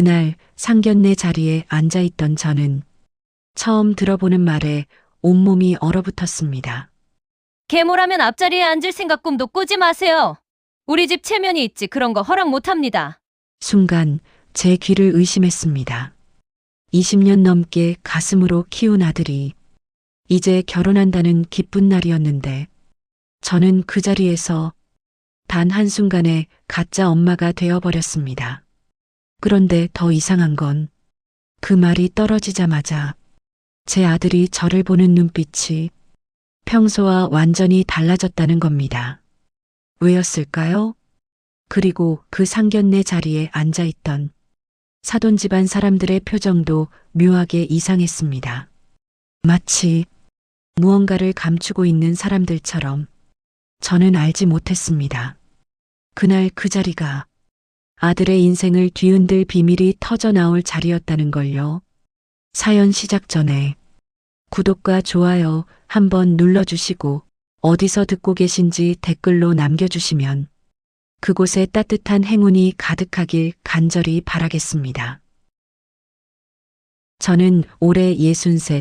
그날 상견례 자리에 앉아있던 저는 처음 들어보는 말에 온몸이 얼어붙었습니다. 계모라면 앞자리에 앉을 생각 꿈도 꾸지 마세요. 우리 집 체면이 있지 그런 거 허락 못합니다. 순간 제 귀를 의심했습니다. 20년 넘게 가슴으로 키운 아들이 이제 결혼한다는 기쁜 날이었는데 저는 그 자리에서 단 한순간에 가짜 엄마가 되어버렸습니다. 그런데 더 이상한 건 그 말이 떨어지자마자 제 아들이 저를 보는 눈빛이 평소와 완전히 달라졌다는 겁니다. 왜였을까요? 그리고 그 상견례 자리에 앉아있던 사돈 집안 사람들의 표정도 묘하게 이상했습니다. 마치 무언가를 감추고 있는 사람들처럼 저는 알지 못했습니다. 그날 그 자리가 아들의 인생을 뒤흔들 비밀이 터져 나올 자리였다는 걸요. 사연 시작 전에 구독과 좋아요 한번 눌러주시고 어디서 듣고 계신지 댓글로 남겨주시면 그곳에 따뜻한 행운이 가득하길 간절히 바라겠습니다. 저는 올해 63,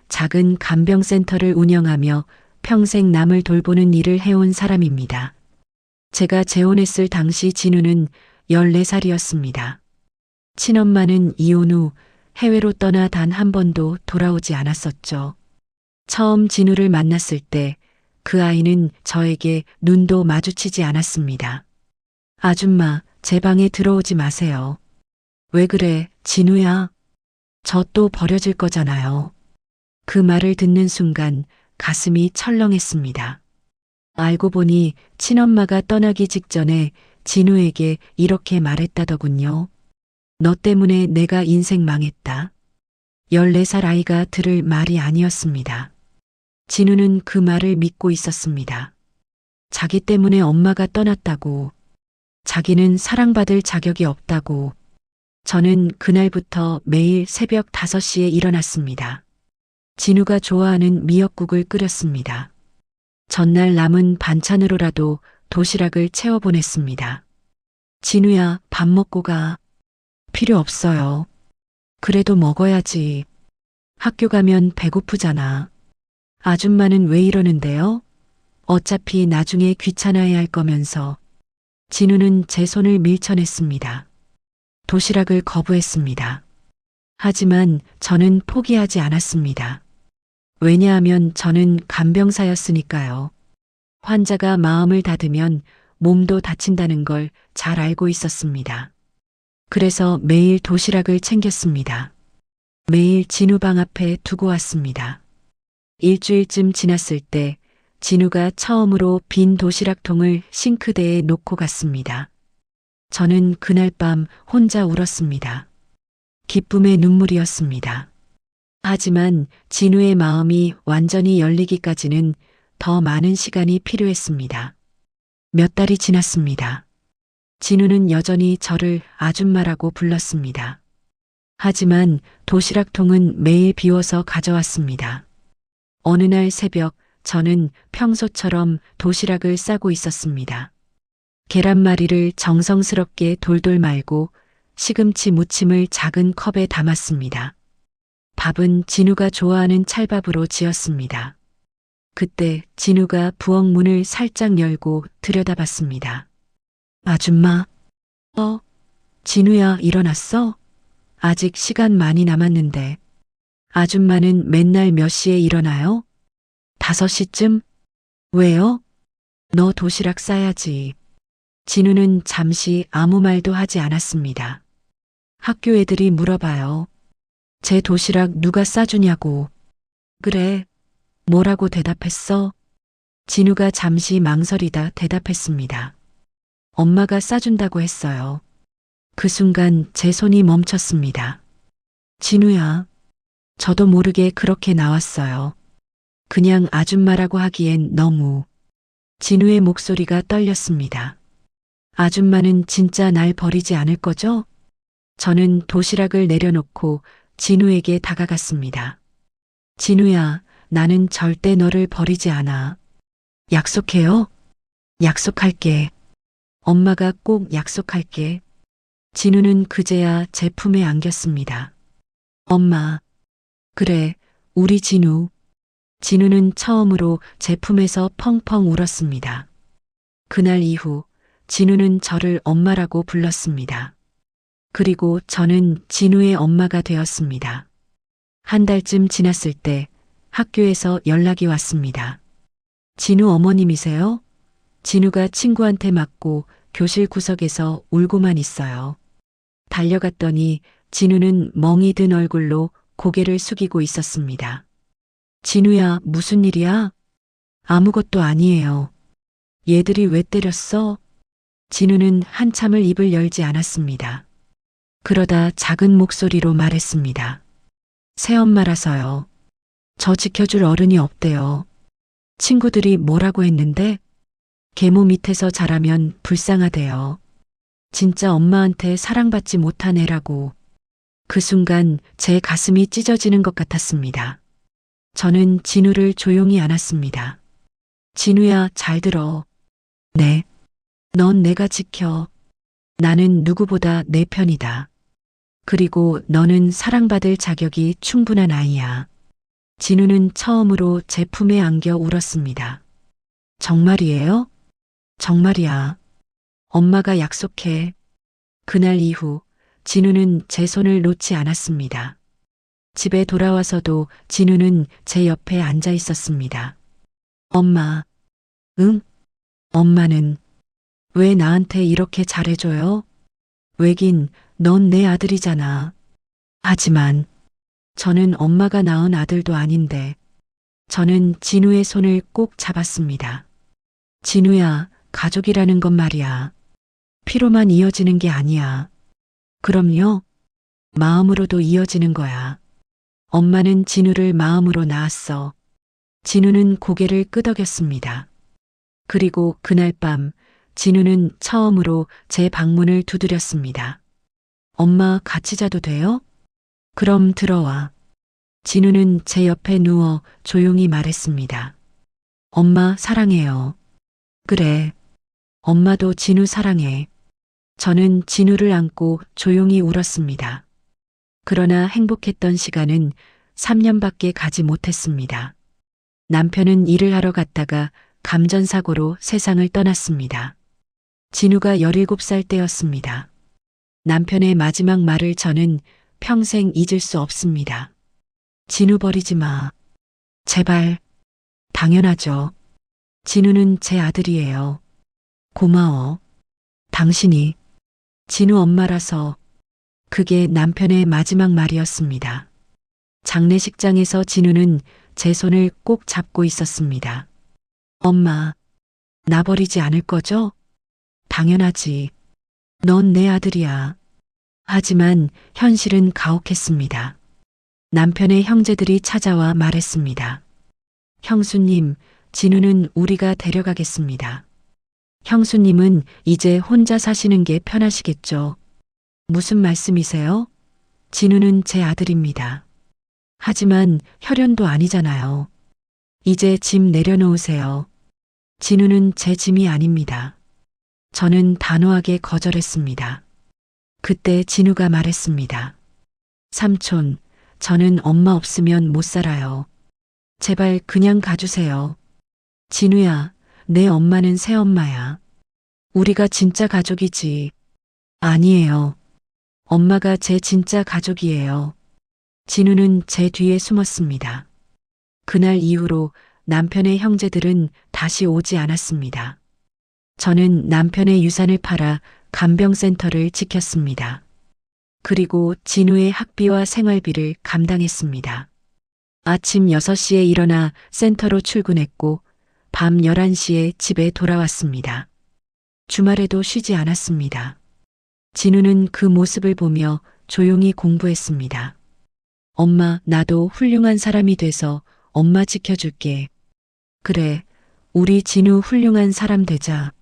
작은 간병센터를 운영하며 평생 남을 돌보는 일을 해온 사람입니다. 제가 재혼했을 당시 진우는 14살이었습니다. 친엄마는 이혼 후 해외로 떠나 단 한 번도 돌아오지 않았었죠. 처음 진우를 만났을 때 그 아이는 저에게 눈도 마주치지 않았습니다. 아줌마, 제 방에 들어오지 마세요. 왜 그래, 진우야? 저 또 버려질 거잖아요. 그 말을 듣는 순간 가슴이 철렁했습니다. 알고 보니 친엄마가 떠나기 직전에 진우에게 이렇게 말했다더군요. 너 때문에 내가 인생 망했다. 14살 아이가 들을 말이 아니었습니다. 진우는 그 말을 믿고 있었습니다. 자기 때문에 엄마가 떠났다고, 자기는 사랑받을 자격이 없다고. 저는 그날부터 매일 새벽 5시에 일어났습니다. 진우가 좋아하는 미역국을 끓였습니다. 전날 남은 반찬으로라도 도시락을 채워보냈습니다. 진우야, 밥 먹고 가. 필요 없어요. 그래도 먹어야지. 학교 가면 배고프잖아. 아줌마는 왜 이러는데요? 어차피 나중에 귀찮아야 할 거면서. 진우는 제 손을 밀쳐냈습니다. 도시락을 거부했습니다. 하지만 저는 포기하지 않았습니다. 왜냐하면 저는 간병사였으니까요. 환자가 마음을 닫으면 몸도 다친다는 걸 잘 알고 있었습니다. 그래서 매일 도시락을 챙겼습니다. 매일 진우 방 앞에 두고 왔습니다. 일주일쯤 지났을 때 진우가 처음으로 빈 도시락통을 싱크대에 놓고 갔습니다. 저는 그날 밤 혼자 울었습니다. 기쁨의 눈물이었습니다. 하지만 진우의 마음이 완전히 열리기까지는 더 많은 시간이 필요했습니다. 몇 달이 지났습니다. 진우는 여전히 저를 아줌마라고 불렀습니다. 하지만 도시락통은 매일 비워서 가져왔습니다. 어느 날 새벽 저는 평소처럼 도시락을 싸고 있었습니다. 계란말이를 정성스럽게 돌돌 말고 시금치 무침을 작은 컵에 담았습니다. 밥은 진우가 좋아하는 찰밥으로 지었습니다. 그때 진우가 부엌 문을 살짝 열고 들여다봤습니다. 아줌마, 진우야, 일어났어? 아직 시간 많이 남았는데. 아줌마는 맨날 몇 시에 일어나요? 5시쯤? 왜요? 너 도시락 싸야지. 진우는 잠시 아무 말도 하지 않았습니다. 학교 애들이 물어봐요. 제 도시락 누가 싸주냐고. 그래. 뭐라고 대답했어? 진우가 잠시 망설이다 대답했습니다. 엄마가 싸준다고 했어요. 그 순간 제 손이 멈췄습니다. 진우야, 저도 모르게 그렇게 나왔어요. 그냥 아줌마라고 하기엔 너무. 진우의 목소리가 떨렸습니다. 아줌마는 진짜 날 버리지 않을 거죠? 저는 도시락을 내려놓고 진우에게 다가갔습니다. 진우야, 나는 절대 너를 버리지 않아. 약속해요? 약속할게. 엄마가 꼭 약속할게. 진우는 그제야 제 품에 안겼습니다. 엄마. 그래, 우리 진우. 진우는 처음으로 제 품에서 펑펑 울었습니다. 그날 이후 진우는 저를 엄마라고 불렀습니다. 그리고 저는 진우의 엄마가 되었습니다. 한 달쯤 지났을 때 학교에서 연락이 왔습니다. 진우 어머님이세요? 진우가 친구한테 맞고 교실 구석에서 울고만 있어요. 달려갔더니 진우는 멍이 든 얼굴로 고개를 숙이고 있었습니다. 진우야, 무슨 일이야? 아무것도 아니에요. 얘들이 왜 때렸어? 진우는 한참을 입을 열지 않았습니다. 그러다 작은 목소리로 말했습니다. 새엄마라서요. 저 지켜줄 어른이 없대요. 친구들이 뭐라고 했는데? 계모 밑에서 자라면 불쌍하대요. 진짜 엄마한테 사랑받지 못한 애라고. 그 순간 제 가슴이 찢어지는 것 같았습니다. 저는 진우를 조용히 안았습니다. 진우야, 잘 들어. 네. 넌 내가 지켜. 나는 누구보다 내 편이다. 그리고 너는 사랑받을 자격이 충분한 아이야. 진우는 처음으로 제 품에 안겨 울었습니다. 정말이에요? 정말이야. 엄마가 약속해. 그날 이후 진우는 제 손을 놓지 않았습니다. 집에 돌아와서도 진우는 제 옆에 앉아 있었습니다. 엄마. 응? 엄마는 왜 나한테 이렇게 잘해줘요? 왜긴 넌 내 아들이잖아. 하지만 저는 엄마가 낳은 아들도 아닌데 저는 진우의 손을 꼭 잡았습니다. 진우야, 가족이라는 건 말이야. 피로만 이어지는 게 아니야. 그럼요. 마음으로도 이어지는 거야. 엄마는 진우를 마음으로 낳았어. 진우는 고개를 끄덕였습니다. 그리고 그날 밤 진우는 처음으로 제 방문을 두드렸습니다. 엄마, 같이 자도 돼요? 그럼 들어와. 진우는 제 옆에 누워 조용히 말했습니다. 엄마 사랑해요. 그래. 엄마도 진우 사랑해. 저는 진우를 안고 조용히 울었습니다. 그러나 행복했던 시간은 3년밖에 가지 못했습니다. 남편은 일을 하러 갔다가 감전사고로 세상을 떠났습니다. 진우가 17살 때였습니다. 남편의 마지막 말을 저는 평생 잊을 수 없습니다. 진우 버리지 마. 제발. 당연하죠. 진우는 제 아들이에요. 고마워. 당신이 진우 엄마라서. 그게 남편의 마지막 말이었습니다. 장례식장에서 진우는 제 손을 꼭 잡고 있었습니다. 엄마, 나 버리지 않을 거죠? 당연하지. 넌 내 아들이야. 하지만 현실은 가혹했습니다. 남편의 형제들이 찾아와 말했습니다. 형수님, 진우는 우리가 데려가겠습니다. 형수님은 이제 혼자 사시는 게 편하시겠죠? 무슨 말씀이세요? 진우는 제 아들입니다. 하지만 혈연도 아니잖아요. 이제 짐 내려놓으세요. 진우는 제 짐이 아닙니다. 저는 단호하게 거절했습니다. 그때 진우가 말했습니다. 삼촌, 저는 엄마 없으면 못 살아요. 제발 그냥 가주세요. 진우야, 내 엄마는 새엄마야. 우리가 진짜 가족이지. 아니에요. 엄마가 제 진짜 가족이에요. 진우는 제 뒤에 숨었습니다. 그날 이후로 남편의 형제들은 다시 오지 않았습니다. 저는 남편의 유산을 팔아 간병센터를 지켰습니다. 그리고 진우의 학비와 생활비를 감당했습니다. 아침 6시에 일어나 센터로 출근했고 밤 11시에 집에 돌아왔습니다. 주말에도 쉬지 않았습니다. 진우는 그 모습을 보며 조용히 공부했습니다. 엄마, 나도 훌륭한 사람이 돼서 엄마 지켜줄게. 그래, 우리 진우 훌륭한 사람 되자.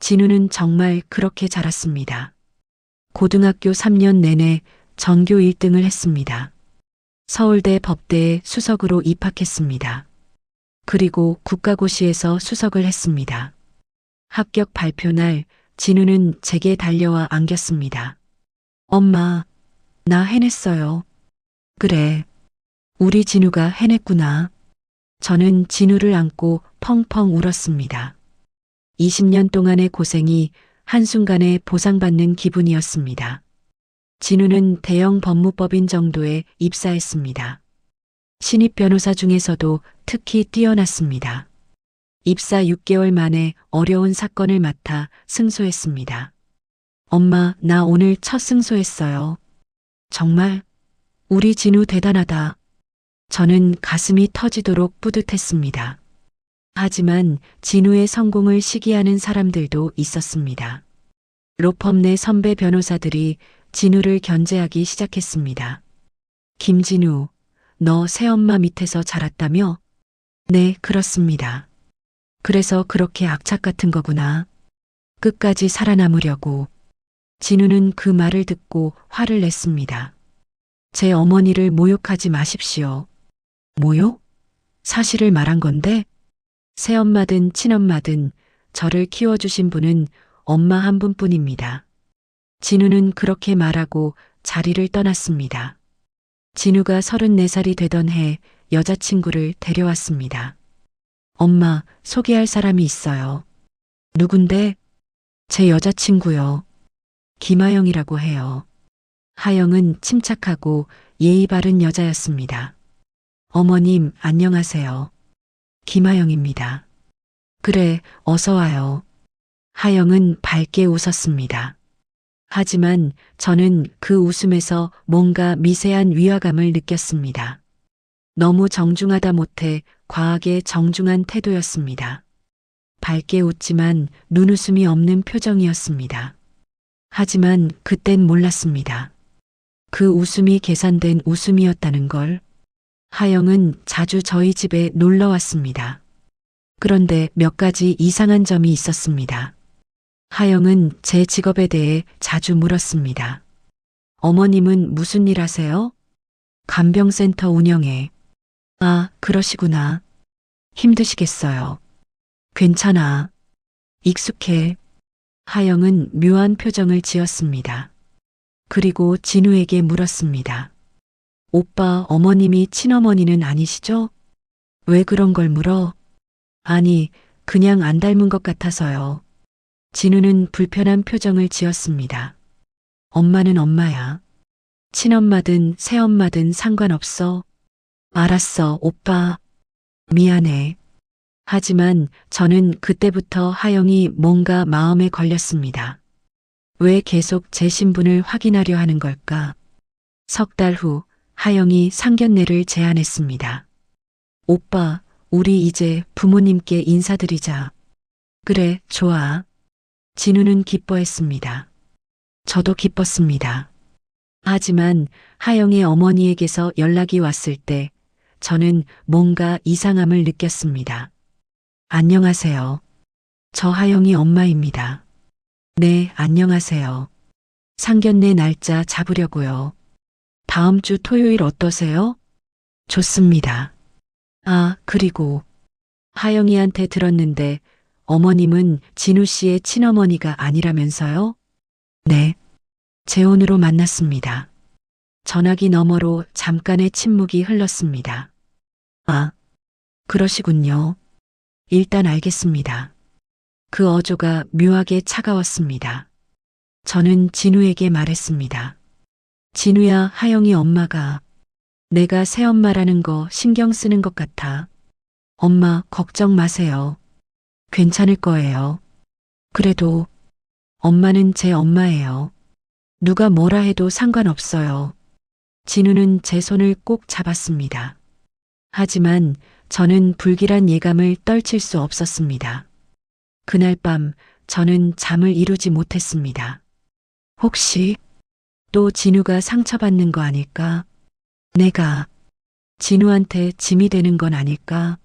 진우는 정말 그렇게 자랐습니다. 고등학교 3년 내내 전교 1등을 했습니다. 서울대 법대에 수석으로 입학했습니다. 그리고 국가고시에서 수석을 했습니다. 합격 발표 날 진우는 제게 달려와 안겼습니다. 엄마, 나 해냈어요. 그래, 우리 진우가 해냈구나. 저는 진우를 안고 펑펑 울었습니다. 20년 동안의 고생이 한순간에 보상받는 기분이었습니다. 진우는 대형 법무법인 정도에 입사했습니다. 신입 변호사 중에서도 특히 뛰어났습니다. 입사 6개월 만에 어려운 사건을 맡아 승소했습니다. 엄마, 나 오늘 첫 승소했어요. 정말? 우리 진우 대단하다. 저는 가슴이 터지도록 뿌듯했습니다. 하지만 진우의 성공을 시기하는 사람들도 있었습니다. 로펌 내 선배 변호사들이 진우를 견제하기 시작했습니다. 김진우, 너 새엄마 밑에서 자랐다며? 네, 그렇습니다. 그래서 그렇게 악착 같은 거구나. 끝까지 살아남으려고. 진우는 그 말을 듣고 화를 냈습니다. 제 어머니를 모욕하지 마십시오. 모욕? 사실을 말한 건데? 새엄마든 친엄마든 저를 키워주신 분은 엄마 한 분뿐입니다. 진우는 그렇게 말하고 자리를 떠났습니다. 진우가 34살이 되던 해 여자친구를 데려왔습니다. 엄마, 소개할 사람이 있어요. 누군데? 제 여자친구요. 김하영이라고 해요. 하영은 침착하고 예의 바른 여자였습니다. 어머님, 안녕하세요. 김하영입니다. 그래, 어서 와요. 하영은 밝게 웃었습니다. 하지만 저는 그 웃음에서 뭔가 미세한 위화감을 느꼈습니다. 너무 정중하다 못해 과하게 정중한 태도였습니다. 밝게 웃지만 눈웃음이 없는 표정이었습니다. 하지만 그땐 몰랐습니다. 그 웃음이 계산된 웃음이었다는 걸. 하영은 자주 저희 집에 놀러 왔습니다. 그런데 몇 가지 이상한 점이 있었습니다. 하영은 제 직업에 대해 자주 물었습니다. 어머님은 무슨 일 하세요? 간병센터 운영해. 아, 그러시구나. 힘드시겠어요. 괜찮아. 익숙해. 하영은 묘한 표정을 지었습니다. 그리고 진우에게 물었습니다. 오빠, 어머님이 친어머니는 아니시죠? 왜 그런 걸 물어? 아니, 그냥 안 닮은 것 같아서요. 진우는 불편한 표정을 지었습니다. 엄마는 엄마야. 친엄마든 새엄마든 상관없어. 알았어, 오빠. 미안해. 하지만 저는 그때부터 하영이 뭔가 마음에 걸렸습니다. 왜 계속 제 신분을 확인하려 하는 걸까? 석 달 후 하영이 상견례를 제안했습니다. 오빠, 우리 이제 부모님께 인사드리자. 그래, 좋아. 진우는 기뻐했습니다. 저도 기뻤습니다. 하지만 하영의 어머니에게서 연락이 왔을 때 저는 뭔가 이상함을 느꼈습니다. 안녕하세요. 저 하영이 엄마입니다. 네, 안녕하세요. 상견례 날짜 잡으려고요. 다음 주 토요일 어떠세요? 좋습니다. 아, 그리고 하영이한테 들었는데 어머님은 진우 씨의 친어머니가 아니라면서요? 네. 재혼으로 만났습니다. 전화기 너머로 잠깐의 침묵이 흘렀습니다. 아, 그러시군요. 일단 알겠습니다. 그 어조가 묘하게 차가웠습니다. 저는 진우에게 말했습니다. 진우야, 하영이 엄마가 내가 새엄마라는 거 신경 쓰는 것 같아. 엄마, 걱정 마세요. 괜찮을 거예요. 그래도 엄마는 제 엄마예요. 누가 뭐라 해도 상관없어요. 진우는 제 손을 꼭 잡았습니다. 하지만 저는 불길한 예감을 떨칠 수 없었습니다. 그날 밤 저는 잠을 이루지 못했습니다. 혹시 또 진우가 상처받는 거 아닐까? 내가 진우한테 짐이 되는 건 아닐까?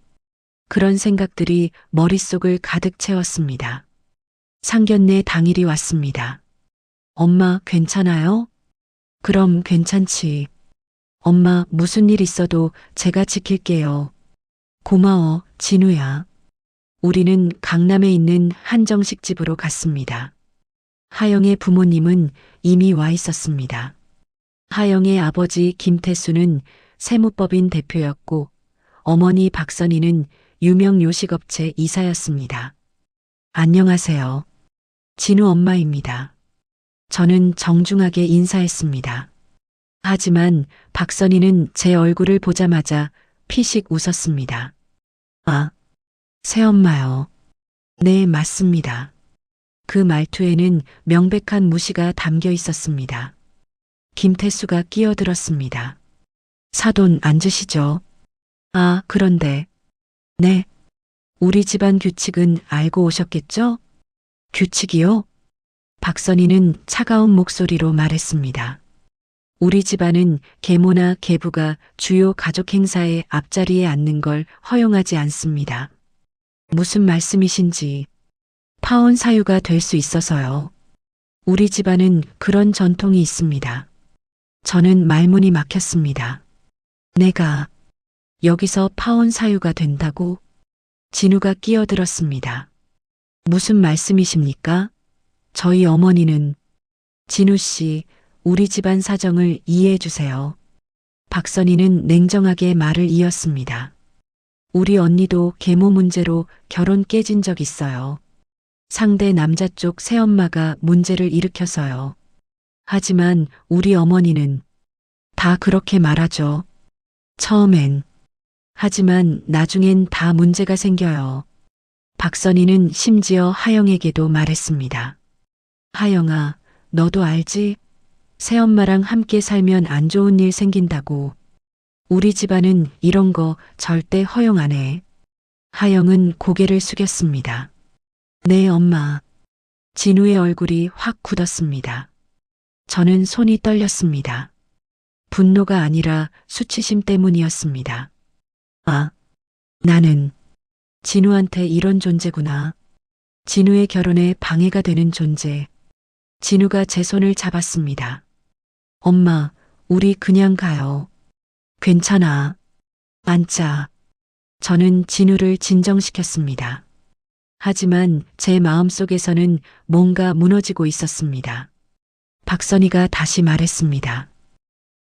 그런 생각들이 머릿속을 가득 채웠습니다. 상견례 당일이 왔습니다. 엄마, 괜찮아요? 그럼 괜찮지. 엄마, 무슨 일 있어도 제가 지킬게요. 고마워, 진우야. 우리는 강남에 있는 한정식 집으로 갔습니다. 하영의 부모님은 이미 와 있었습니다. 하영의 아버지 김태수는 세무법인 대표였고 어머니 박선희는 유명 요식업체 이사였습니다. 안녕하세요. 진우 엄마입니다. 저는 정중하게 인사했습니다. 하지만 박선희는 제 얼굴을 보자마자 피식 웃었습니다. 아, 새엄마요. 네, 맞습니다. 그 말투에는 명백한 무시가 담겨 있었습니다. 김태수가 끼어들었습니다. 사돈 앉으시죠. 아, 그런데. 네. 우리 집안 규칙은 알고 오셨겠죠? 규칙이요? 박선희는 차가운 목소리로 말했습니다. 우리 집안은 계모나 계부가 주요 가족 행사의 앞자리에 앉는 걸 허용하지 않습니다. 무슨 말씀이신지. 파혼 사유가 될 수 있어서요. 우리 집안은 그런 전통이 있습니다. 저는 말문이 막혔습니다. 내가 여기서 파혼 사유가 된다고? 진우가 끼어들었습니다. 무슨 말씀이십니까? 저희 어머니는. 진우 씨, 우리 집안 사정을 이해해 주세요. 박선희는 냉정하게 말을 이었습니다. 우리 언니도 계모 문제로 결혼 깨진 적 있어요. 상대 남자 쪽 새엄마가 문제를 일으켜서요. 하지만 우리 어머니는 다 그렇게 말하죠. 처음엔. 하지만 나중엔 다 문제가 생겨요. 박선희는 심지어 하영에게도 말했습니다. 하영아, 너도 알지? 새엄마랑 함께 살면 안 좋은 일 생긴다고. 우리 집안은 이런 거 절대 허용 안 해. 하영은 고개를 숙였습니다. 네, 엄마. 진우의 얼굴이 확 굳었습니다. 저는 손이 떨렸습니다. 분노가 아니라 수치심 때문이었습니다. 아, 나는 진우한테 이런 존재구나. 진우의 결혼에 방해가 되는 존재. 진우가 제 손을 잡았습니다. 엄마, 우리 그냥 가요. 괜찮아. 앉자. 저는 진우를 진정시켰습니다. 하지만 제 마음속에서는 뭔가 무너지고 있었습니다. 박선희가 다시 말했습니다.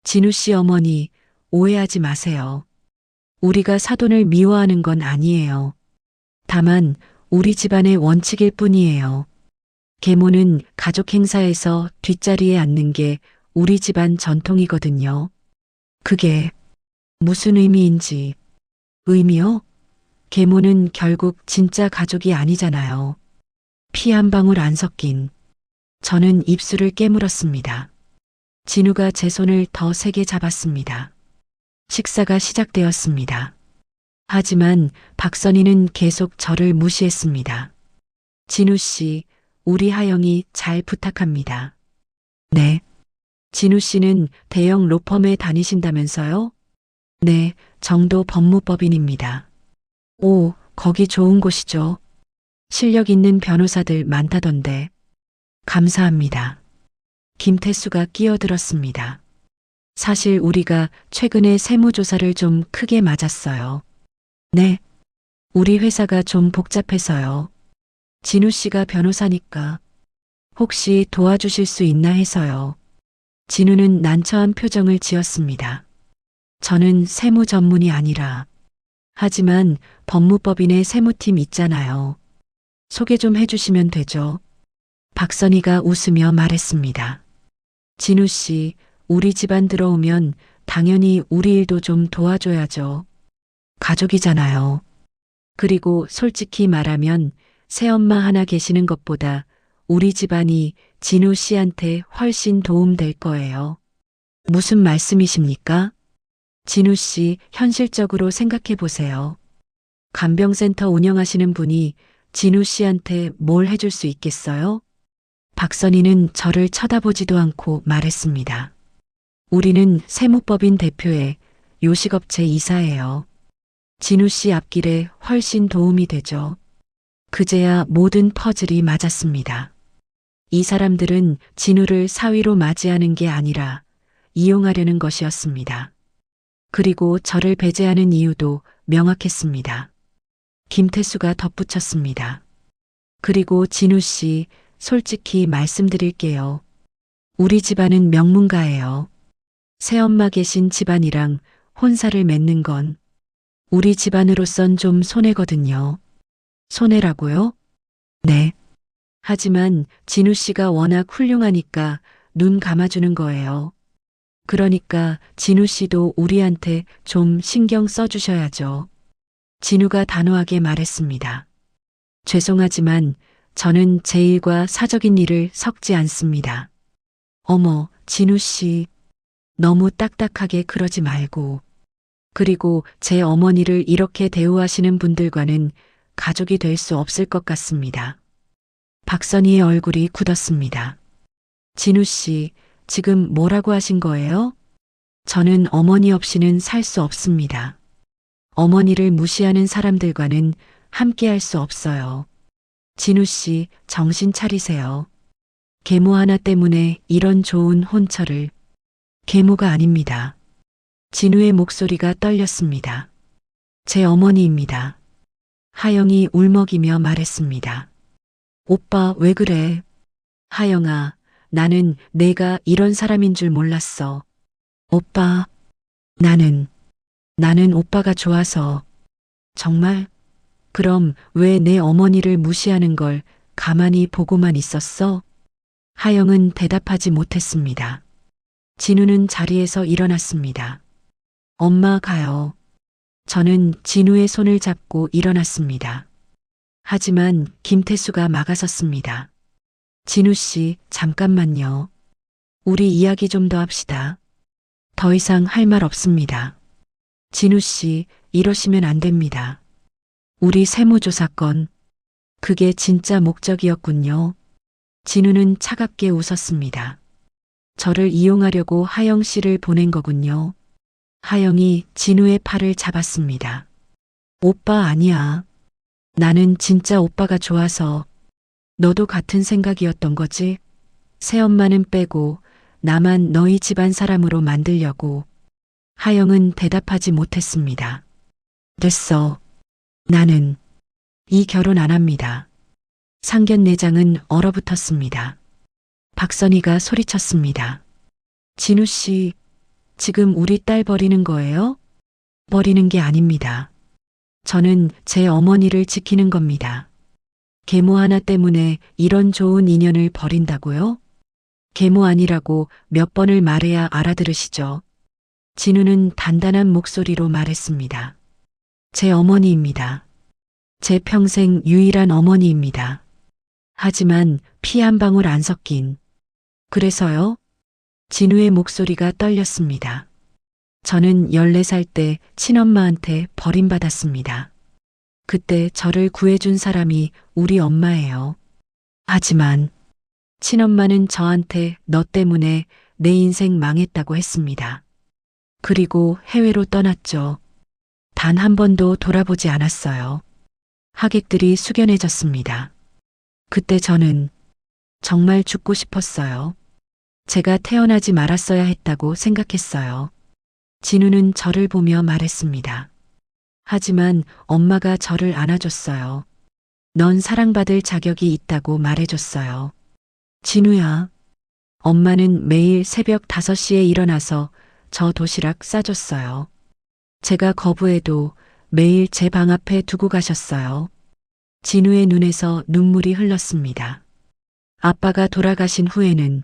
진우 씨 어머니, 오해하지 마세요. 우리가 사돈을 미워하는 건 아니에요. 다만 우리 집안의 원칙일 뿐이에요. 계모는 가족 행사에서 뒷자리에 앉는 게 우리 집안 전통이거든요. 그게 무슨 의미인지. 의미요? 계모는 결국 진짜 가족이 아니잖아요. 피 한 방울 안 섞인. 저는 입술을 깨물었습니다. 진우가 제 손을 더 세게 잡았습니다. 식사가 시작되었습니다. 하지만 박선희는 계속 저를 무시했습니다. 진우 씨, 우리 하영이 잘 부탁합니다. 네. 진우 씨는 대형 로펌에 다니신다면서요? 네, 정도 법무법인입니다. 오, 거기 좋은 곳이죠. 실력 있는 변호사들 많다던데. 감사합니다. 김태수가 끼어들었습니다. 사실 우리가 최근에 세무조사를 좀 크게 맞았어요. 네. 우리 회사가 좀 복잡해서요. 진우 씨가 변호사니까 혹시 도와주실 수 있나 해서요. 진우는 난처한 표정을 지었습니다. 저는 세무 전문이 아니라. 하지만 법무법인의 세무팀 있잖아요. 소개 좀 해주시면 되죠. 박선희가 웃으며 말했습니다. 진우 씨, 우리 집안 들어오면 당연히 우리 일도 좀 도와줘야죠. 가족이잖아요. 그리고 솔직히 말하면 새엄마 하나 계시는 것보다 우리 집안이 진우 씨한테 훨씬 도움될 거예요. 무슨 말씀이십니까? 진우 씨, 현실적으로 생각해 보세요. 간병센터 운영하시는 분이 진우 씨한테 뭘 해줄 수 있겠어요? 박선희는 저를 쳐다보지도 않고 말했습니다. 우리는 세무법인 대표의 요식업체 이사예요. 진우 씨 앞길에 훨씬 도움이 되죠. 그제야 모든 퍼즐이 맞았습니다. 이 사람들은 진우를 사위로 맞이하는 게 아니라 이용하려는 것이었습니다. 그리고 저를 배제하는 이유도 명확했습니다. 김태수가 덧붙였습니다. 그리고 진우 씨, 솔직히 말씀드릴게요. 우리 집안은 명문가예요. 새엄마 계신 집안이랑 혼사를 맺는 건 우리 집안으로선 좀 손해거든요. 손해라고요? 네. 하지만 진우 씨가 워낙 훌륭하니까 눈 감아주는 거예요. 그러니까 진우 씨도 우리한테 좀 신경 써주셔야죠. 진우가 단호하게 말했습니다. 죄송하지만 저는 제 일과 사적인 일을 섞지 않습니다. 어머, 진우 씨. 너무 딱딱하게 그러지 말고. 그리고 제 어머니를 이렇게 대우하시는 분들과는 가족이 될 수 없을 것 같습니다. 박선희의 얼굴이 굳었습니다. 진우 씨, 지금 뭐라고 하신 거예요? 저는 어머니 없이는 살 수 없습니다. 어머니를 무시하는 사람들과는 함께 할 수 없어요. 진우 씨, 정신 차리세요. 계모 하나 때문에 이런 좋은 혼처를. 계모가 아닙니다. 진우의 목소리가 떨렸습니다. 제 어머니입니다. 하영이 울먹이며 말했습니다. 오빠, 왜 그래? 하영아, 나는 내가 이런 사람인 줄 몰랐어. 오빠, 나는 오빠가 좋아서. 정말? 그럼 왜 내 어머니를 무시하는 걸 가만히 보고만 있었어? 하영은 대답하지 못했습니다. 진우는 자리에서 일어났습니다. 엄마 가요. 저는 진우의 손을 잡고 일어났습니다. 하지만 김태수가 막아섰습니다. 진우 씨, 잠깐만요. 우리 이야기 좀 더 합시다. 더 이상 할 말 없습니다. 진우 씨, 이러시면 안 됩니다. 우리 세무조사 건, 그게 진짜 목적이었군요. 진우는 차갑게 웃었습니다. 저를 이용하려고 하영 씨를 보낸 거군요. 하영이 진우의 팔을 잡았습니다. 오빠 아니야. 나는 진짜 오빠가 좋아서. 너도 같은 생각이었던 거지? 새엄마는 빼고 나만 너희 집안 사람으로 만들려고. 하영은 대답하지 못했습니다. 됐어. 나는 이 결혼 안 합니다. 상견례장은 얼어붙었습니다. 박선희가 소리쳤습니다. 진우 씨, 지금 우리 딸 버리는 거예요? 버리는 게 아닙니다. 저는 제 어머니를 지키는 겁니다. 계모 하나 때문에 이런 좋은 인연을 버린다고요? 계모 아니라고 몇 번을 말해야 알아들으시죠? 진우는 단단한 목소리로 말했습니다. 제 어머니입니다. 제 평생 유일한 어머니입니다. 하지만 피 한 방울 안 섞인. 그래서요? 진우의 목소리가 떨렸습니다. 저는 14살 때 친엄마한테 버림받았습니다. 그때 저를 구해준 사람이 우리 엄마예요. 하지만 친엄마는 저한테 너 때문에 내 인생 망했다고 했습니다. 그리고 해외로 떠났죠. 단 한 번도 돌아보지 않았어요. 하객들이 숙연해졌습니다. 그때 저는 정말 죽고 싶었어요. 제가 태어나지 말았어야 했다고 생각했어요. 진우는 저를 보며 말했습니다. 하지만 엄마가 저를 안아줬어요. 넌 사랑받을 자격이 있다고 말해줬어요. 진우야. 엄마는 매일 새벽 5시에 일어나서 저 도시락 싸줬어요. 제가 거부해도 매일 제 방 앞에 두고 가셨어요. 진우의 눈에서 눈물이 흘렀습니다. 아빠가 돌아가신 후에는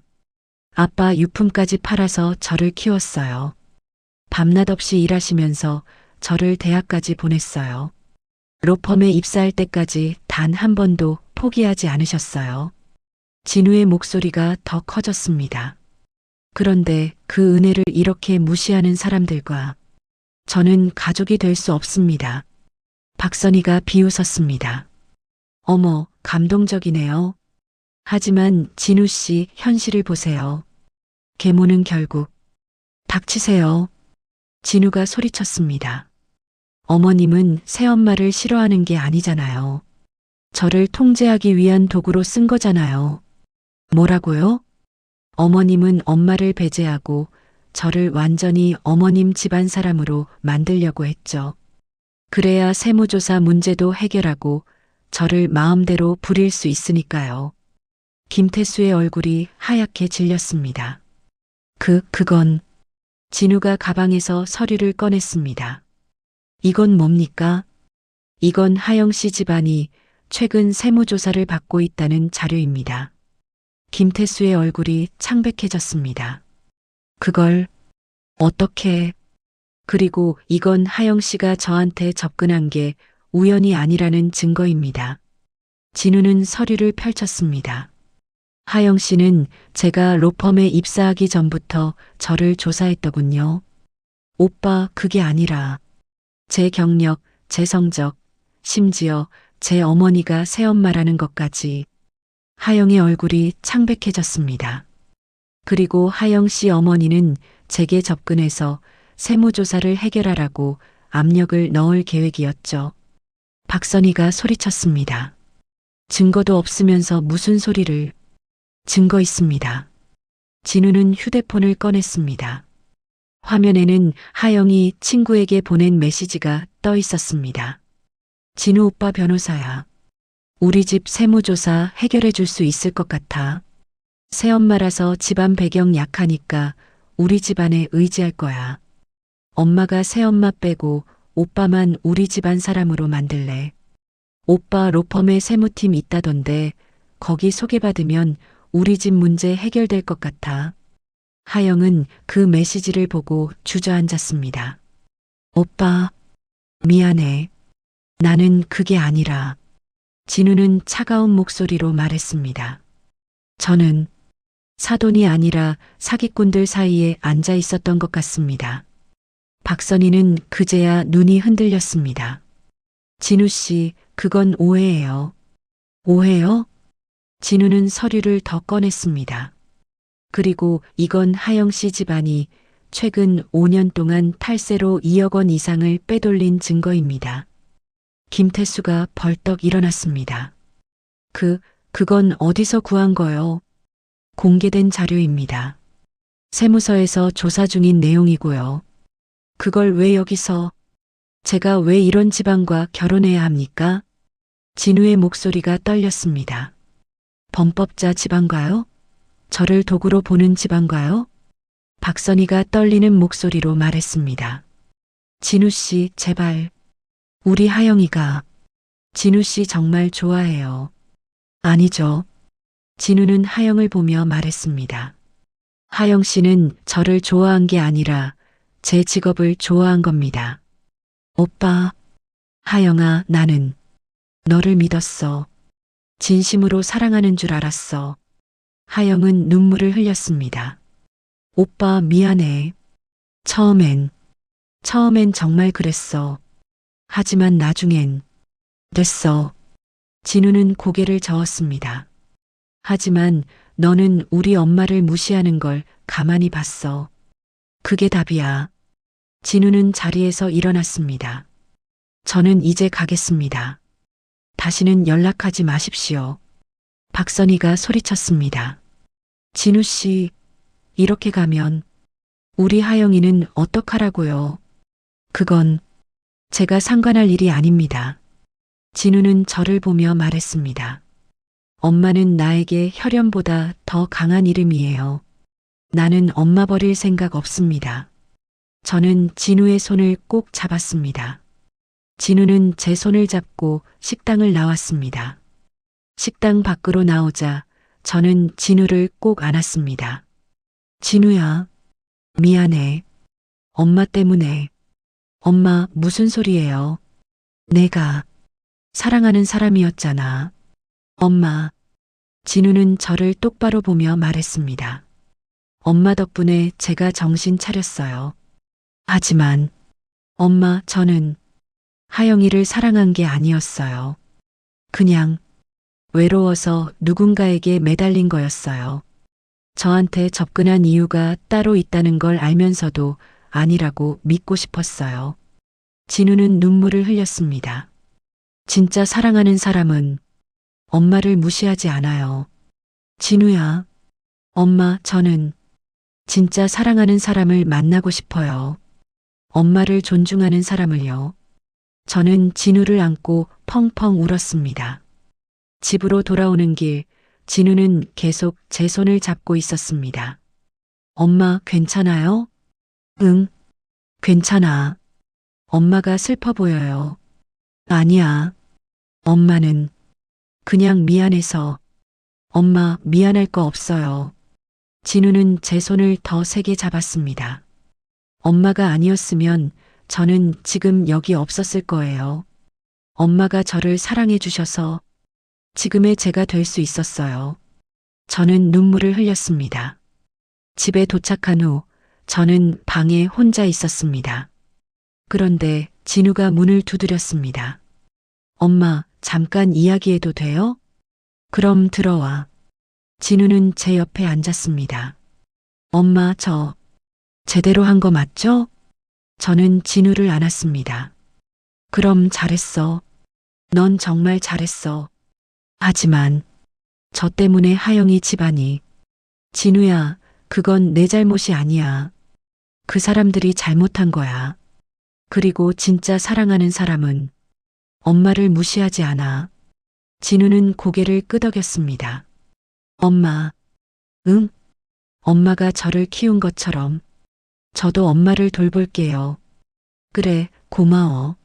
아빠 유품까지 팔아서 저를 키웠어요. 밤낮 없이 일하시면서 저를 대학까지 보냈어요. 로펌에 입사할 때까지 단 한 번도 포기하지 않으셨어요. 진우의 목소리가 더 커졌습니다. 그런데 그 은혜를 이렇게 무시하는 사람들과 저는 가족이 될 수 없습니다. 박선희가 비웃었습니다. 어머, 감동적이네요. 하지만 진우 씨 현실을 보세요. 계모는 결국. 닥치세요. 진우가 소리쳤습니다. 어머님은 새엄마를 싫어하는 게 아니잖아요. 저를 통제하기 위한 도구로 쓴 거잖아요. 뭐라고요? 어머님은 엄마를 배제하고 저를 완전히 어머님 집안 사람으로 만들려고 했죠. 그래야 세무조사 문제도 해결하고 저를 마음대로 부릴 수 있으니까요. 김태수의 얼굴이 하얗게 질렸습니다. 그건 진우가 가방에서 서류를 꺼냈습니다. 이건 뭡니까? 이건 하영 씨 집안이 최근 세무조사를 받고 있다는 자료입니다. 김태수의 얼굴이 창백해졌습니다. 그걸 어떻게... 그리고 이건 하영 씨가 저한테 접근한 게 우연이 아니라는 증거입니다. 진우는 서류를 펼쳤습니다. 하영 씨는 제가 로펌에 입사하기 전부터 저를 조사했더군요. 오빠, 그게 아니라 제 경력, 제 성적, 심지어 제 어머니가 새엄마라는 것까지. 하영의 얼굴이 창백해졌습니다. 그리고 하영 씨 어머니는 제게 접근해서 세무조사를 해결하라고 압력을 넣을 계획이었죠. 박선희가 소리쳤습니다. 증거도 없으면서 무슨 소리를... 증거 있습니다. 진우는 휴대폰을 꺼냈습니다. 화면에는 하영이 친구에게 보낸 메시지가 떠 있었습니다. 진우 오빠 변호사야. 우리 집 세무조사 해결해 줄 수 있을 것 같아. 새엄마라서 집안 배경 약하니까 우리 집안에 의지할 거야. 엄마가 새엄마 빼고 오빠만 우리 집안 사람으로 만들래. 오빠 로펌에 세무팀 있다던데 거기 소개받으면 우리 집 문제 해결될 것 같아. 하영은 그 메시지를 보고 주저앉았습니다. 오빠, 미안해. 나는 그게 아니라... 진우는 차가운 목소리로 말했습니다. 저는 사돈이 아니라 사기꾼들 사이에 앉아 있었던 것 같습니다. 박선희는 그제야 눈이 흔들렸습니다. 진우 씨, 그건 오해예요. 오해요? 진우는 서류를 더 꺼냈습니다. 그리고 이건 하영 씨 집안이 최근 5년 동안 탈세로 2억 원 이상을 빼돌린 증거입니다. 김태수가 벌떡 일어났습니다. 그건 어디서 구한 거요? 공개된 자료입니다. 세무서에서 조사 중인 내용이고요. 그걸 왜 여기서... 제가 왜 이런 집안과 결혼해야 합니까? 진우의 목소리가 떨렸습니다. 범법자 집안가요? 저를 도구로 보는 집안가요? 박선희가 떨리는 목소리로 말했습니다. 진우 씨, 제발. 우리 하영이가 진우 씨 정말 좋아해요. 아니죠. 진우는 하영을 보며 말했습니다. 하영 씨는 저를 좋아한 게 아니라 제 직업을 좋아한 겁니다. 오빠, 하영아, 나는 너를 믿었어. 진심으로 사랑하는 줄 알았어. 하영은 눈물을 흘렸습니다. 오빠, 미안해. 처음엔 정말 그랬어. 하지만 나중엔 됐어. 진우는 고개를 저었습니다. 하지만 너는 우리 엄마를 무시하는 걸 가만히 봤어. 그게 답이야. 진우는 자리에서 일어났습니다. 저는 이제 가겠습니다. 다시는 연락하지 마십시오. 박선희가 소리쳤습니다. 진우 씨, 이렇게 가면 우리 하영이는 어떡하라고요? 그건 제가 상관할 일이 아닙니다. 진우는 저를 보며 말했습니다. 엄마는 나에게 혈연보다 더 강한 이름이에요. 나는 엄마 버릴 생각 없습니다. 저는 진우의 손을 꼭 잡았습니다. 진우는 제 손을 잡고 식당을 나왔습니다. 식당 밖으로 나오자 저는 진우를 꼭 안았습니다. 진우야, 미안해. 엄마 때문에. 엄마, 무슨 소리예요? 내가 사랑하는 사람이었잖아. 엄마. 진우는 저를 똑바로 보며 말했습니다. 엄마 덕분에 제가 정신 차렸어요. 하지만 엄마, 저는 하영이를 사랑한 게 아니었어요. 그냥 외로워서 누군가에게 매달린 거였어요. 저한테 접근한 이유가 따로 있다는 걸 알면서도 아니라고 믿고 싶었어요. 진우는 눈물을 흘렸습니다. 진짜 사랑하는 사람은 엄마를 무시하지 않아요. 진우야, 엄마, 저는 진짜 사랑하는 사람을 만나고 싶어요. 엄마를 존중하는 사람을요. 저는 진우를 안고 펑펑 울었습니다. 집으로 돌아오는 길 진우는 계속 제 손을 잡고 있었습니다. 엄마, 괜찮아요? 응, 괜찮아. 엄마가 슬퍼 보여요. 아니야. 엄마는 그냥 미안해서. 엄마, 미안할 거 없어요. 진우는 제 손을 더 세게 잡았습니다. 엄마가 아니었으면 저는 지금 여기 없었을 거예요. 엄마가 저를 사랑해 주셔서 지금의 제가 될 수 있었어요. 저는 눈물을 흘렸습니다. 집에 도착한 후 저는 방에 혼자 있었습니다. 그런데 진우가 문을 두드렸습니다. 엄마, 잠깐 이야기해도 돼요? 그럼 들어와. 진우는 제 옆에 앉았습니다. 엄마, 저 제대로 한 거 맞죠? 저는 진우를 안았습니다. 그럼 잘했어. 넌 정말 잘했어. 하지만 저 때문에 하영이 집안이. 진우야, 그건 내 잘못이 아니야. 그 사람들이 잘못한 거야. 그리고 진짜 사랑하는 사람은 엄마를 무시하지 않아. 진우는 고개를 끄덕였습니다. 엄마, 응? 엄마가 저를 키운 것처럼 저도 엄마를 돌볼게요. 그래, 고마워.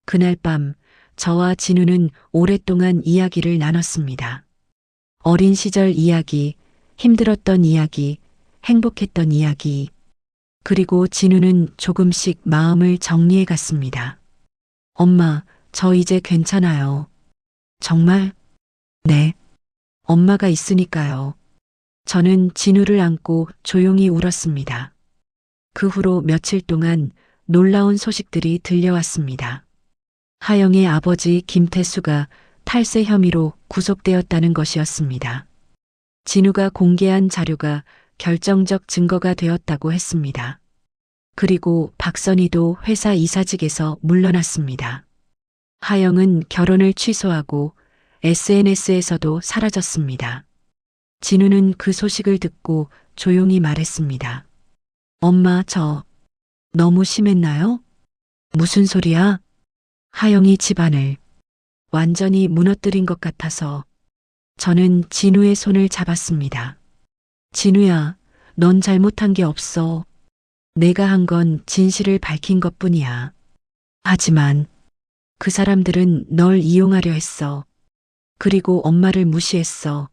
그날 밤 저와 진우는 오랫동안 이야기를 나눴습니다. 어린 시절 이야기, 힘들었던 이야기, 행복했던 이야기. 그리고 진우는 조금씩 마음을 정리해 갔습니다. 엄마, 저 이제 괜찮아요. 정말? 네. 엄마가 있으니까요. 저는 진우를 안고 조용히 울었습니다. 그 후로 며칠 동안 놀라운 소식들이 들려왔습니다. 하영의 아버지 김태수가 탈세 혐의로 구속되었다는 것이었습니다. 진우가 공개한 자료가 결정적 증거가 되었다고 했습니다. 그리고 박선희도 회사 이사직에서 물러났습니다. 하영은 결혼을 취소하고 SNS에서도 사라졌습니다. 진우는 그 소식을 듣고 조용히 말했습니다. 엄마, 저 너무 심했나요? 무슨 소리야? 하영이 집안을 완전히 무너뜨린 것 같아서 저는 진우의 손을 잡았습니다. 진우야, 넌 잘못한 게 없어. 내가 한 건 진실을 밝힌 것뿐이야. 하지만 그 사람들은 널 이용하려 했어. 그리고 엄마를 무시했어.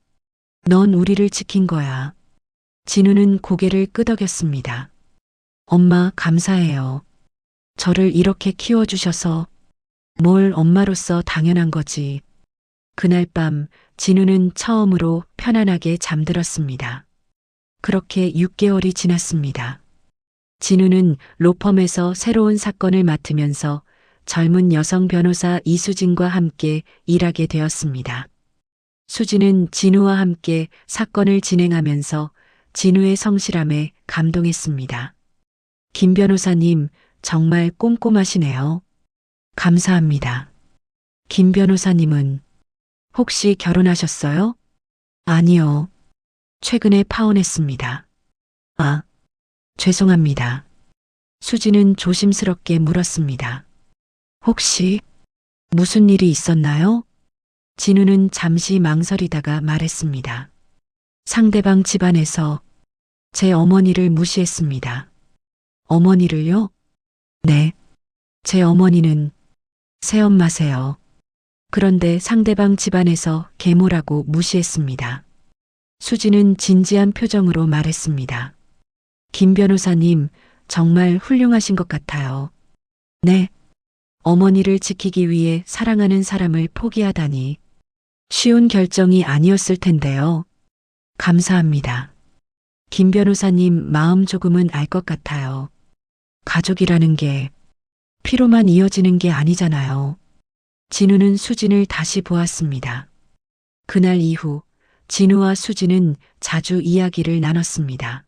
넌 우리를 지킨 거야. 진우는 고개를 끄덕였습니다. 엄마, 감사해요. 저를 이렇게 키워주셔서. 뭘 엄마로서 당연한 거지. 그날 밤 진우는 처음으로 편안하게 잠들었습니다. 그렇게 6개월이 지났습니다. 진우는 로펌에서 새로운 사건을 맡으면서 젊은 여성 변호사 이수진과 함께 일하게 되었습니다. 수진은 진우와 함께 사건을 진행하면서 진우의 성실함에 감동했습니다. 김 변호사님, 정말 꼼꼼하시네요. 감사합니다. 김 변호사님은 혹시 결혼하셨어요? 아니요. 최근에 파혼했습니다. 아, 죄송합니다. 수지는 조심스럽게 물었습니다. 혹시 무슨 일이 있었나요? 진우는 잠시 망설이다가 말했습니다. 상대방 집안에서 제 어머니를 무시했습니다. 어머니를요? 네. 제 어머니는 새엄마세요. 그런데 상대방 집안에서 계모라고 무시했습니다. 수지는 진지한 표정으로 말했습니다. 김 변호사님, 정말 훌륭하신 것 같아요. 네. 어머니를 지키기 위해 사랑하는 사람을 포기하다니. 쉬운 결정이 아니었을 텐데요. 감사합니다. 김 변호사님 마음 조금은 알 것 같아요. 가족이라는 게 피로만 이어지는 게 아니잖아요. 진우는 수진을 다시 보았습니다. 그날 이후 진우와 수진은 자주 이야기를 나눴습니다.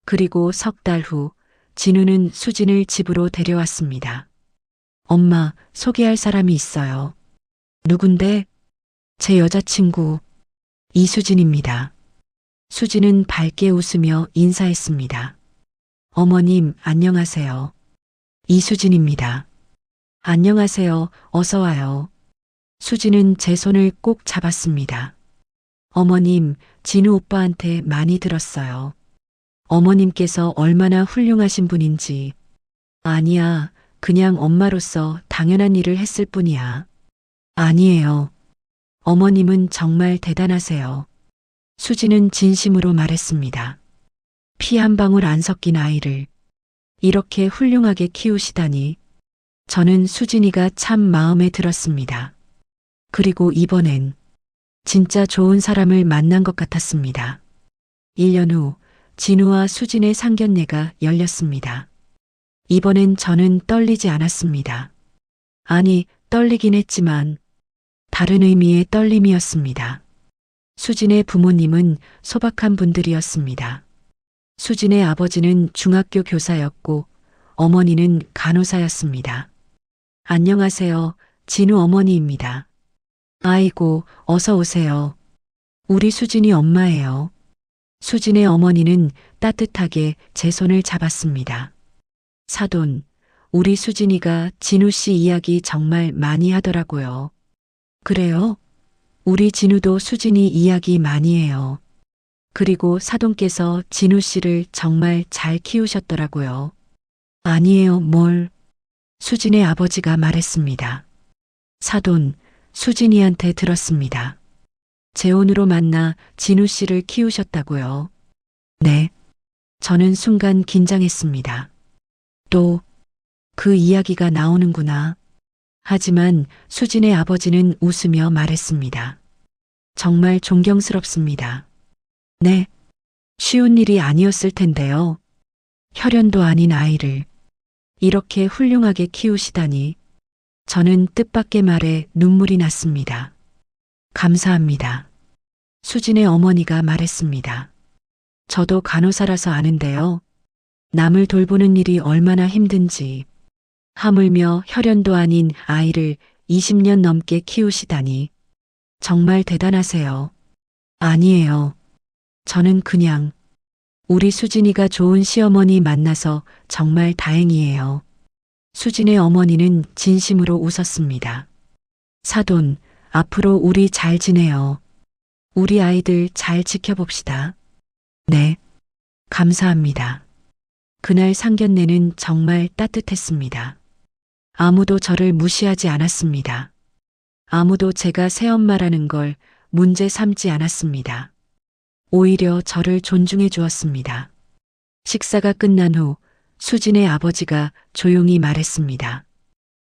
그리고 석 달 후 진우는 수진을 집으로 데려왔습니다. 엄마, 소개할 사람이 있어요. 누군데? 제 여자친구 이수진입니다. 수진은 밝게 웃으며 인사했습니다. 어머님, 안녕하세요. 이수진입니다. 안녕하세요. 어서 와요. 수진은 제 손을 꼭 잡았습니다. 어머님, 진우 오빠한테 많이 들었어요. 어머님께서 얼마나 훌륭하신 분인지. 아니야, 그냥 엄마로서 당연한 일을 했을 뿐이야. 아니에요. 어머님은 정말 대단하세요. 수지는 진심으로 말했습니다. 피 한 방울 안 섞인 아이를 이렇게 훌륭하게 키우시다니. 저는 수진이가 참 마음에 들었습니다. 그리고 이번엔 진짜 좋은 사람을 만난 것 같았습니다. 1년 후 진우와 수진의 상견례가 열렸습니다. 이번엔 저는 떨리지 않았습니다. 아니, 떨리긴 했지만 다른 의미의 떨림이었습니다. 수진의 부모님은 소박한 분들이었습니다. 수진의 아버지는 중학교 교사였고 어머니는 간호사였습니다. 안녕하세요. 진우 어머니입니다. 아이고, 어서 오세요. 우리 수진이 엄마예요. 수진의 어머니는 따뜻하게 제 손을 잡았습니다. 사돈, 우리 수진이가 진우 씨 이야기 정말 많이 하더라고요. 그래요? 우리 진우도 수진이 이야기 많이 해요. 그리고 사돈께서 진우 씨를 정말 잘 키우셨더라고요. 아니에요, 뭘. 수진의 아버지가 말했습니다. 사돈, 수진이한테 들었습니다. 재혼으로 만나 진우 씨를 키우셨다고요. 네. 저는 순간 긴장했습니다. 또 그 이야기가 나오는구나. 하지만 수진의 아버지는 웃으며 말했습니다. 정말 존경스럽습니다. 네. 쉬운 일이 아니었을 텐데요. 혈연도 아닌 아이를 이렇게 훌륭하게 키우시다니. 저는 뜻밖의 말에 눈물이 났습니다. 감사합니다. 수진의 어머니가 말했습니다. 저도 간호사라서 아는데요. 남을 돌보는 일이 얼마나 힘든지. 하물며 혈연도 아닌 아이를 20년 넘게 키우시다니. 정말 대단하세요. 아니에요. 저는 그냥 우리 수진이가 좋은 시어머니 만나서 정말 다행이에요. 수진의 어머니는 진심으로 웃었습니다. 사돈, 앞으로 우리 잘 지내요. 우리 아이들 잘 지켜봅시다. 네. 감사합니다. 그날 상견례는 정말 따뜻했습니다. 아무도 저를 무시하지 않았습니다. 아무도 제가 새엄마라는 걸 문제 삼지 않았습니다. 오히려 저를 존중해 주었습니다. 식사가 끝난 후 수진의 아버지가 조용히 말했습니다.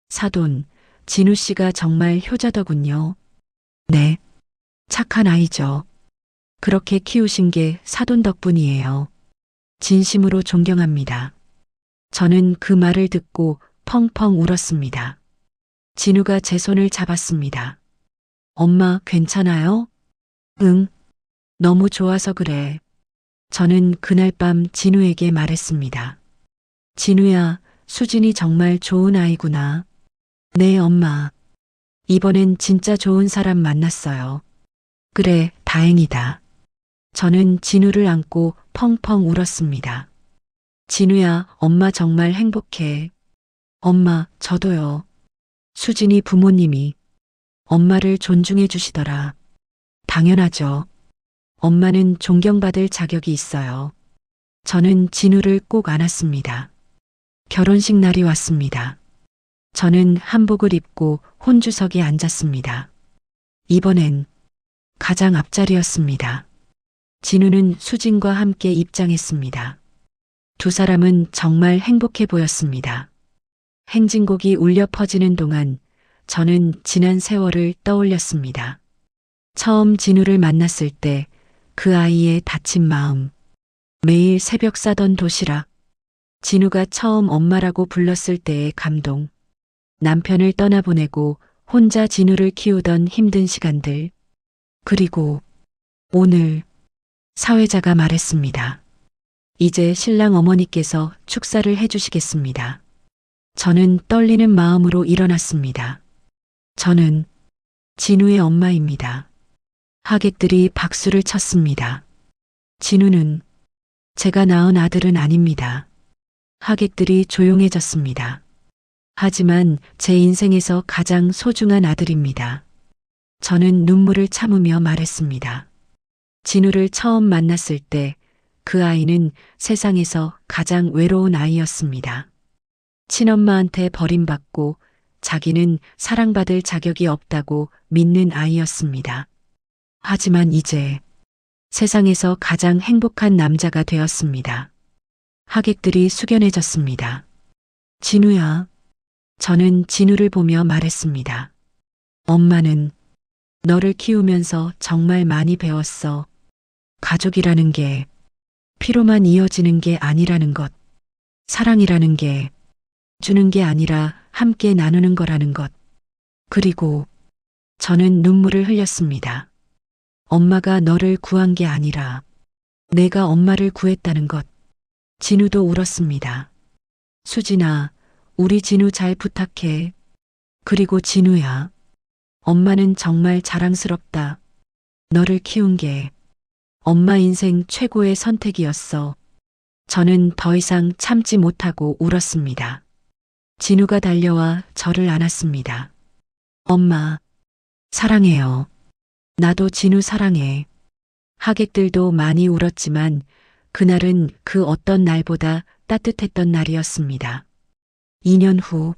사돈, 진우 씨가 정말 효자더군요. 네. 착한 아이죠. 그렇게 키우신 게 사돈 덕분이에요. 진심으로 존경합니다. 저는 그 말을 듣고 펑펑 울었습니다. 진우가 제 손을 잡았습니다. 엄마, 괜찮아요? 응. 너무 좋아서 그래. 저는 그날 밤 진우에게 말했습니다. 진우야, 수진이 정말 좋은 아이구나. 네, 엄마. 이번엔 진짜 좋은 사람 만났어요. 그래, 다행이다. 저는 진우를 안고 펑펑 울었습니다. 진우야, 엄마 정말 행복해. 엄마, 저도요. 수진이 부모님이 엄마를 존중해 주시더라. 당연하죠. 엄마는 존경받을 자격이 있어요. 저는 진우를 꼭 안았습니다. 결혼식 날이 왔습니다. 저는 한복을 입고 혼주석에 앉았습니다. 이번엔 가장 앞자리였습니다. 진우는 수진과 함께 입장했습니다. 두 사람은 정말 행복해 보였습니다. 행진곡이 울려 퍼지는 동안 저는 지난 세월을 떠올렸습니다. 처음 진우를 만났을 때 그 아이의 다친 마음, 매일 새벽 싸던 도시락, 진우가 처음 엄마라고 불렀을 때의 감동, 남편을 떠나보내고 혼자 진우를 키우던 힘든 시간들, 그리고 오늘 사회자가 말했습니다. 이제 신랑 어머니께서 축사를 해주시겠습니다. 저는 떨리는 마음으로 일어났습니다. 저는 진우의 엄마입니다. 하객들이 박수를 쳤습니다. 진우는 제가 낳은 아들은 아닙니다. 하객들이 조용해졌습니다. 하지만 제 인생에서 가장 소중한 아들입니다. 저는 눈물을 참으며 말했습니다. 진우를 처음 만났을 때 그 아이는 세상에서 가장 외로운 아이였습니다. 친엄마한테 버림받고 자기는 사랑받을 자격이 없다고 믿는 아이였습니다. 하지만 이제 세상에서 가장 행복한 남자가 되었습니다. 하객들이 숙연해졌습니다. 진우야. 저는 진우를 보며 말했습니다. 엄마는 너를 키우면서 정말 많이 배웠어. 가족이라는 게 피로만 이어지는 게 아니라는 것. 사랑이라는 게 주는 게 아니라 함께 나누는 거라는 것. 그리고 저는 눈물을 흘렸습니다. 엄마가 너를 구한 게 아니라 내가 엄마를 구했다는 것. 진우도 울었습니다. 수진아, 우리 진우 잘 부탁해. 그리고 진우야, 엄마는 정말 자랑스럽다. 너를 키운 게 엄마 인생 최고의 선택이었어. 저는 더 이상 참지 못하고 울었습니다. 진우가 달려와 저를 안았습니다. 엄마, 사랑해요. 나도 진우 사랑해. 하객들도 많이 울었지만 그날은 그 어떤 날보다 따뜻했던 날이었습니다. 2년 후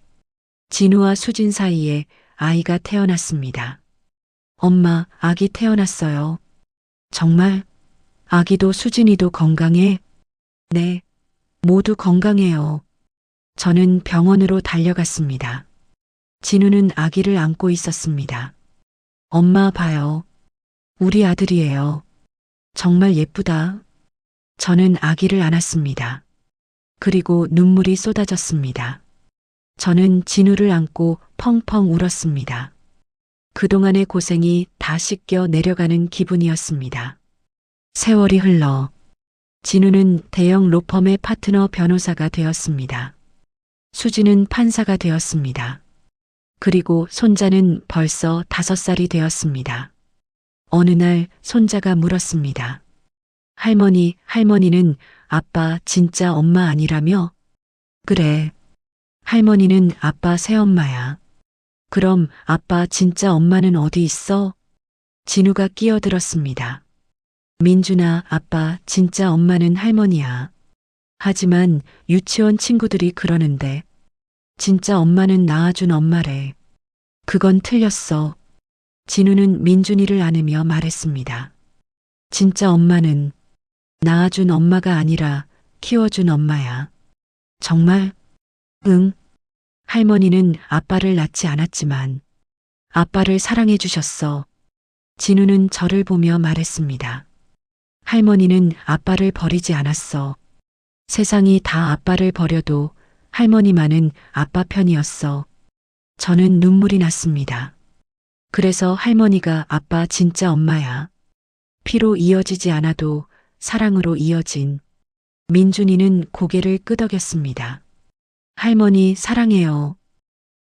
진우와 수진 사이에 아이가 태어났습니다. 엄마, 아기 태어났어요. 정말? 아기도 수진이도 건강해? 네, 모두 건강해요. 저는 병원으로 달려갔습니다. 진우는 아기를 안고 있었습니다. 엄마 봐요. 우리 아들이에요. 정말 예쁘다. 저는 아기를 안았습니다. 그리고 눈물이 쏟아졌습니다. 저는 진우를 안고 펑펑 울었습니다. 그동안의 고생이 다 씻겨 내려가는 기분이었습니다. 세월이 흘러 진우는 대형 로펌의 파트너 변호사가 되었습니다. 수지는 판사가 되었습니다. 그리고 손자는 벌써 5살이 되었습니다. 어느 날 손자가 물었습니다. 할머니는 아빠 진짜 엄마 아니라며? 그래. 할머니는 아빠 새엄마야. 그럼 아빠 진짜 엄마는 어디 있어? 진우가 끼어들었습니다. 민준아, 아빠 진짜 엄마는 할머니야. 하지만 유치원 친구들이 그러는데 진짜 엄마는 낳아준 엄마래. 그건 틀렸어. 진우는 민준이를 안으며 말했습니다. 진짜 엄마는 낳아준 엄마가 아니라 키워준 엄마야. 정말? 응. 할머니는 아빠를 낳지 않았지만 아빠를 사랑해 주셨어. 진우는 저를 보며 말했습니다. 할머니는 아빠를 버리지 않았어. 세상이 다 아빠를 버려도 할머니만은 아빠 편이었어. 저는 눈물이 났습니다. 그래서 할머니가 아빠 진짜 엄마야. 피로 이어지지 않아도 사랑으로 이어진. 민준이는 고개를 끄덕였습니다. 할머니 사랑해요.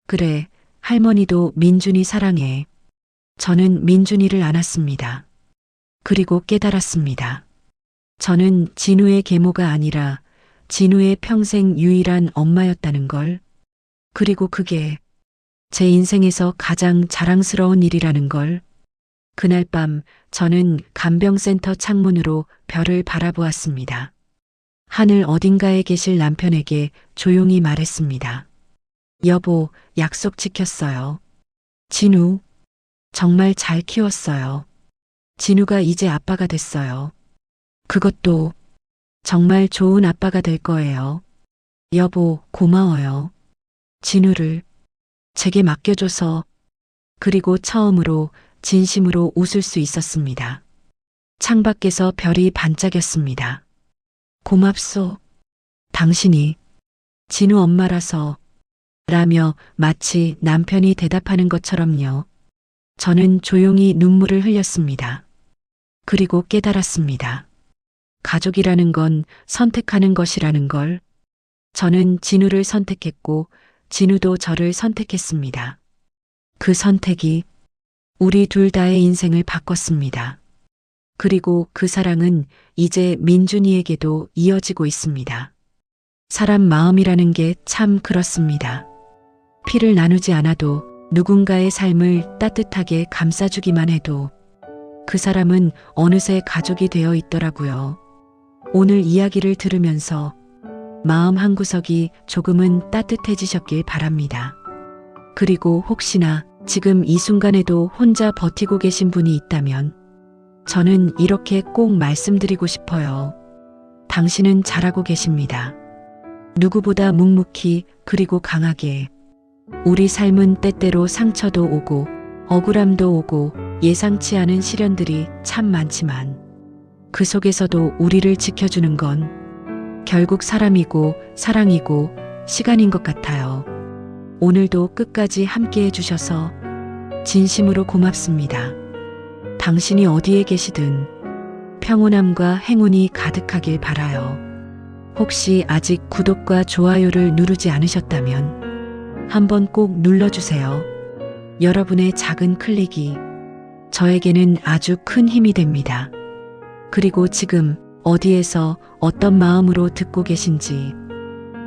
그래, 할머니도 민준이 사랑해. 저는 민준이를 안았습니다. 그리고 깨달았습니다. 저는 진우의 계모가 아니라 진우의 평생 유일한 엄마였다는 걸. 그리고 그게 제 인생에서 가장 자랑스러운 일이라는 걸. 그날 밤 저는 간병센터 창문으로 별을 바라보았습니다. 하늘 어딘가에 계실 남편에게 조용히 말했습니다. 여보, 약속 지켰어요. 진우, 정말 잘 키웠어요. 진우가 이제 아빠가 됐어요. 그것도 정말 좋은 아빠가 될 거예요. 여보, 고마워요. 진우를 제게 맡겨줘서. 그리고 처음으로 진심으로 웃을 수 있었습니다. 창밖에서 별이 반짝였습니다. 고맙소. 당신이 진우 엄마라서. 라며 마치 남편이 대답하는 것처럼요. 저는 조용히 눈물을 흘렸습니다. 그리고 깨달았습니다. 가족이라는 건 선택하는 것이라는 걸. 저는 진우를 선택했고 진우도 저를 선택했습니다. 그 선택이 우리 둘 다의 인생을 바꿨습니다. 그리고 그 사랑은 이제 민준이에게도 이어지고 있습니다. 사람 마음이라는 게 참 그렇습니다. 피를 나누지 않아도 누군가의 삶을 따뜻하게 감싸주기만 해도 그 사람은 어느새 가족이 되어 있더라고요. 오늘 이야기를 들으면서 마음 한구석이 조금은 따뜻해지셨길 바랍니다. 그리고 혹시나 지금 이 순간에도 혼자 버티고 계신 분이 있다면 저는 이렇게 꼭 말씀드리고 싶어요. 당신은 잘하고 계십니다. 누구보다 묵묵히 그리고 강하게. 우리 삶은 때때로 상처도 오고 억울함도 오고 예상치 않은 시련들이 참 많지만 그 속에서도 우리를 지켜주는 건 결국 사람이고 사랑이고 시간인 것 같아요. 오늘도 끝까지 함께 해주셔서 진심으로 고맙습니다. 당신이 어디에 계시든 평온함과 행운이 가득하길 바라요. 혹시 아직 구독과 좋아요를 누르지 않으셨다면 한번 꼭 눌러주세요. 여러분의 작은 클릭이 저에게는 아주 큰 힘이 됩니다. 그리고 지금 어디에서 어떤 마음으로 듣고 계신지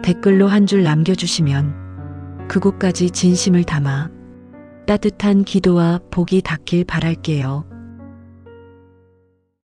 댓글로 한 줄 남겨주시면 그곳까지 진심을 담아 따뜻한 기도와 복이 닿길 바랄게요.